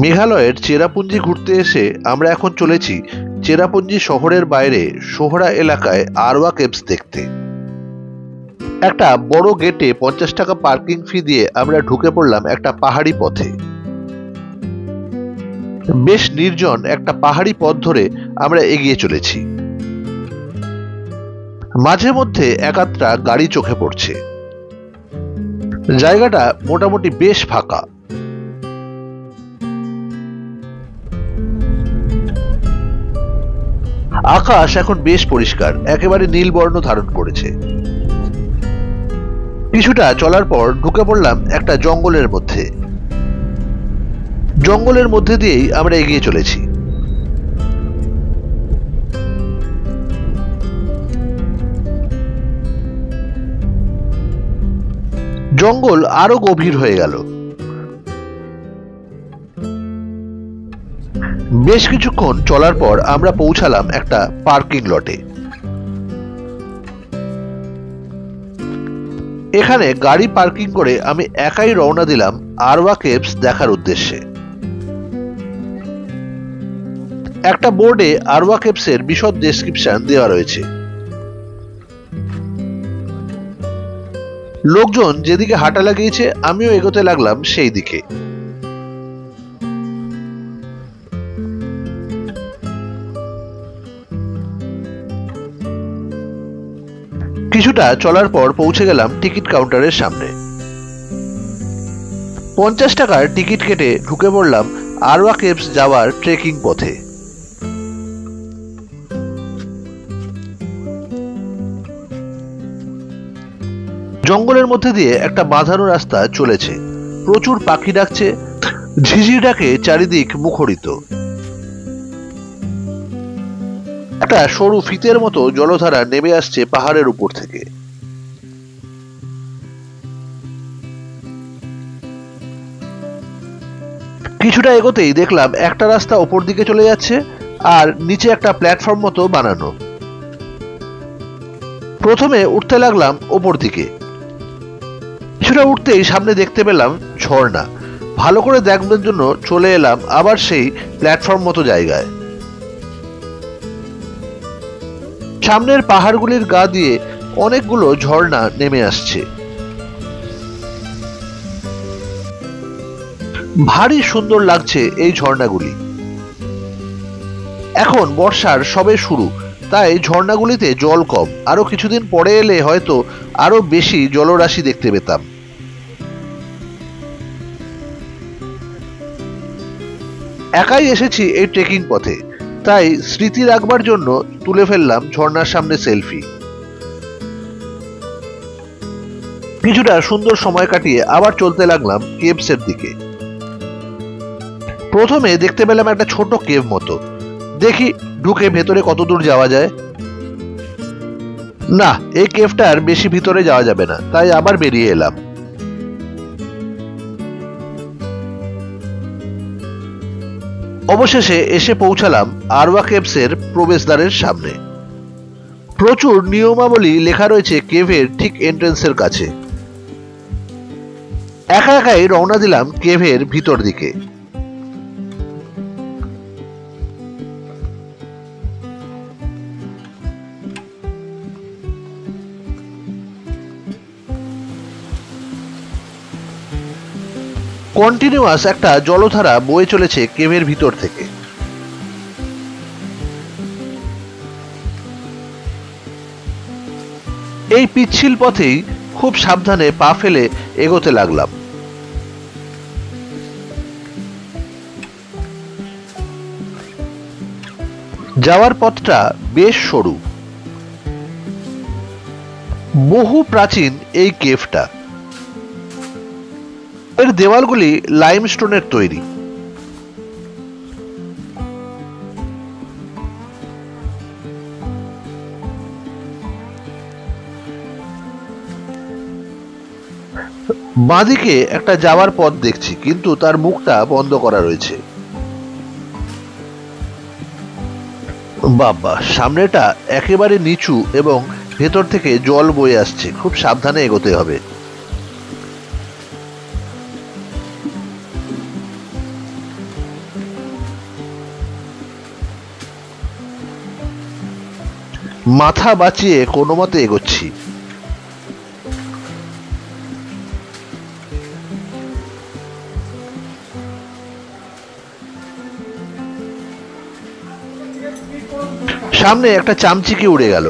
মেঘালয়ের চেরাপুঞ্জি ঘুরতে এসে আমরা এখন চলেছি চেরাপুঞ্জি শহরের বাইরে সোহরা এলাকায় আরওয়া কেভস দেখতে। একটা বড় গেটে 50 টাকা পার্কিং ফি দিয়ে আমরা ঢুকে পড়লাম একটা পাহাড়ি পথে। বেশ নির্জন একটা পাহাড়ি পথ ধরে আমরা এগিয়ে চলেছি। মাঝে মধ্যে একাত্রা গাড়ি চোখে পড়ছে। জায়গাটা মোটামুটি বেশ ফাঁকা। আকাশ এখন বেশ পরিষ্কার, একেবারে নীল বর্ণ ধারণ করেছে। কিছুটা চলার পর ঢুকে পড়লাম একটা জঙ্গলের মধ্যে। জঙ্গলের মধ্যে দিয়েই আমরা এগিয়ে চলেছি। জঙ্গল আরো গভীর হয়ে গেল। বেশ কিছুক্ষণ চলার পর আমরা পৌঁছালাম একটা পার্কিং লটে। এখানে গাড়ি পার্কিং করে আমি একাই রওনা দিলাম আরওয়া কেভস দেখার উদ্দেশ্যে। একটা বোর্ডে আরওয়া কেভসের বিশদ ডেসক্রিপশন দেওয়া রয়েছে। লোকজন যেদিকে হাঁটা লাগিয়েছে আমিও এগোতে লাগলাম সেই দিকে। কিছুটা চলার পর পৌঁছে গেলাম টিকিট কাউন্টারের সামনে। 50 টাকার টিকিট কেটে ঢুকে পড়লাম আরওয়া কেভস যাওয়ার ট্রেকিং পথে। জঙ্গলের মধ্যে দিয়ে একটা বাঁধানো রাস্তা চলেছে। প্রচুর পাখি ডাকছে, ঝিঝির ডাকে চারিদিক মুখরিত। একটা সরু ফিতের মতো জলধারা নেমে আসছে পাহাড়ের উপর থেকে। কিছুটা এগোতেই দেখলাম একটা রাস্তা ওপর দিকে চলে যাচ্ছে আর নিচে একটা প্ল্যাটফর্ম মতো বানানো। প্রথমে উঠতে লাগলাম ওপর দিকে। কিছুটা উঠতেই সামনে দেখতে পেলাম ঝর্ণা। ভালো করে দেখবার জন্য চলে এলাম আবার সেই প্ল্যাটফর্ম মতো জায়গায়। সামনের পাহাড়গুলির গা দিয়ে অনেকগুলো ঝর্ণা নেমে আসছে। ভারী সুন্দর লাগছে এই ঝর্ণাগুলি। এখন বর্ষার সবে শুরু, তাই ঝর্ণাগুলিতে জল কম। আরো কিছুদিন পরে এলে হয়তো আরো বেশি জলরাশি দেখতে পেতাম। একাই এসেছি এই ট্রেকিং পথে, তাই স্মৃতি রাখবার জন্য তুলে ফেললাম ঝর্ণার সামনে সেলফি। কিছুটা সুন্দর সময় কাটিয়ে আবার চলতে লাগলাম কেভসের দিকে। প্রথমে দেখতে পেলাম একটা ছোট কেভ মতো। দেখি ঢুকে ভেতরে কতদূর যাওয়া যায়। না, এই কেভটার বেশি ভিতরে যাওয়া যাবে না, তাই আবার বেরিয়ে এলাম। অবশেষে এসে পৌঁছালাম আরওয়া কেভসের প্রবেশদ্বারের সামনে। প্রচুর নিয়মাবলী লেখা রয়েছে কেভের ঠিক এন্ট্রেন্সের কাছে। একা একাই রওনা দিলাম কেভের ভিতর দিকে। কন্টিনিউয়াস একটা জলধারা বয়ে চলেছে কেভের ভিতর থেকে। এই পিচ্ছিল পথেই খুব সাবধানে পা ফেলে এগোতে লাগলাম। যাওয়ার পথটা বেশ সরু। বহু প্রাচীন এই কেভটা। এর দেওয়ালগুলি লাইমস্টোনের তৈরি। বাঁদিকে একটা যাওয়ার পথ দেখছি, কিন্তু তার মুখটা বন্ধ করা রয়েছে। বাবা, সামনেটা একেবারে নিচু এবং ভেতর থেকে জল বয়ে আসছে। খুব সাবধানে এগোতে হবে। মাথা বাঁচিয়ে কোনো মতে এগোচ্ছি। সামনে একটা চামচিকে উড়ে গেল।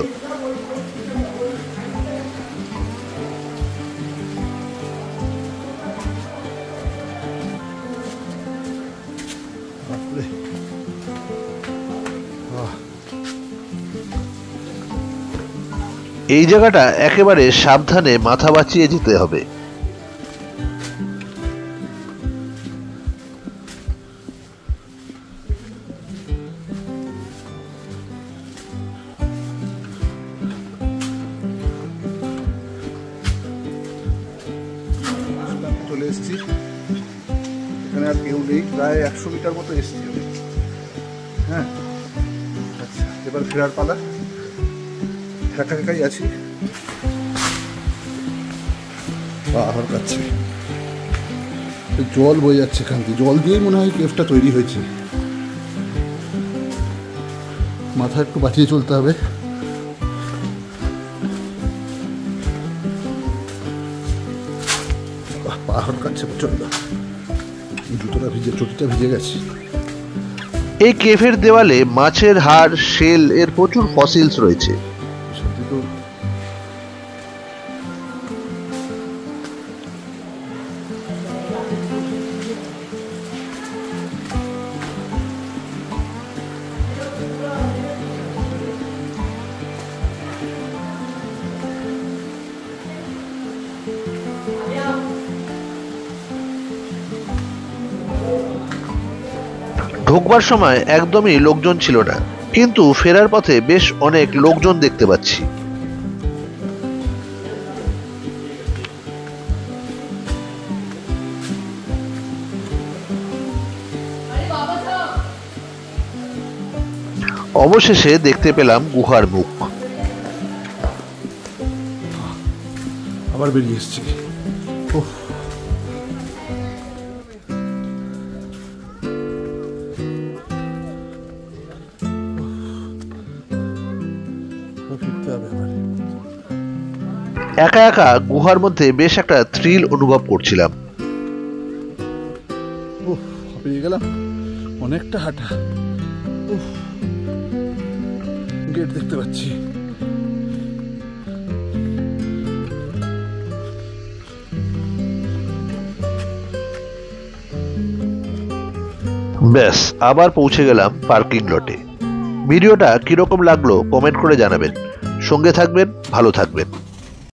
এই জায়গাটা একেবারে সাবধানে মাথা বাঁচিয়ে যেতে হবে। চলে এসেছি, এখানে আর কেউ নেই, প্রায় 100 মিটার মতো এসেছি আমি। হ্যাঁ, আচ্ছা, এবার ফেরার পালা। একা একাই আছি, পাহাড় কাছে জল বয়ে যাচ্ছে এখান থেকে, জল দিয়েই মনে হয় কেভটা তৈরি হয়েছে। মাথা একটু বাঁচিয়ে চলতে হবে। পাহাড় কাছে প্রচন্ড, জুতোটা ভিজে, চটিটা ভিজে গেছে। এই কেভের দেওয়ালে মাছের হাড়, শেল এর প্রচুর ফসিলস রয়েছে। ঢোকবার সময় একদমই লোকজন ছিল না, কিন্তু ফেরার পথে বেশ অনেক লোকজন দেখতে পাচ্ছি। অবশেষে দেখতে পেলাম গুহার মুখ। আবার বেরিয়ে এসছি। একা একা গুহার মধ্যে বেশ একটা থ্রিল অনুভব করছিলাম। পেয়ে গেলাম, অনেকটা হাঁটা। গেট দেখতে পাচ্ছি। ব্যাস, আবার পৌঁছে গেলাম পার্কিং লটে। ভিডিওটা কিরকম লাগলো কমেন্ট করে জানাবেন। সঙ্গে থাকবেন, ভালো থাকবেন।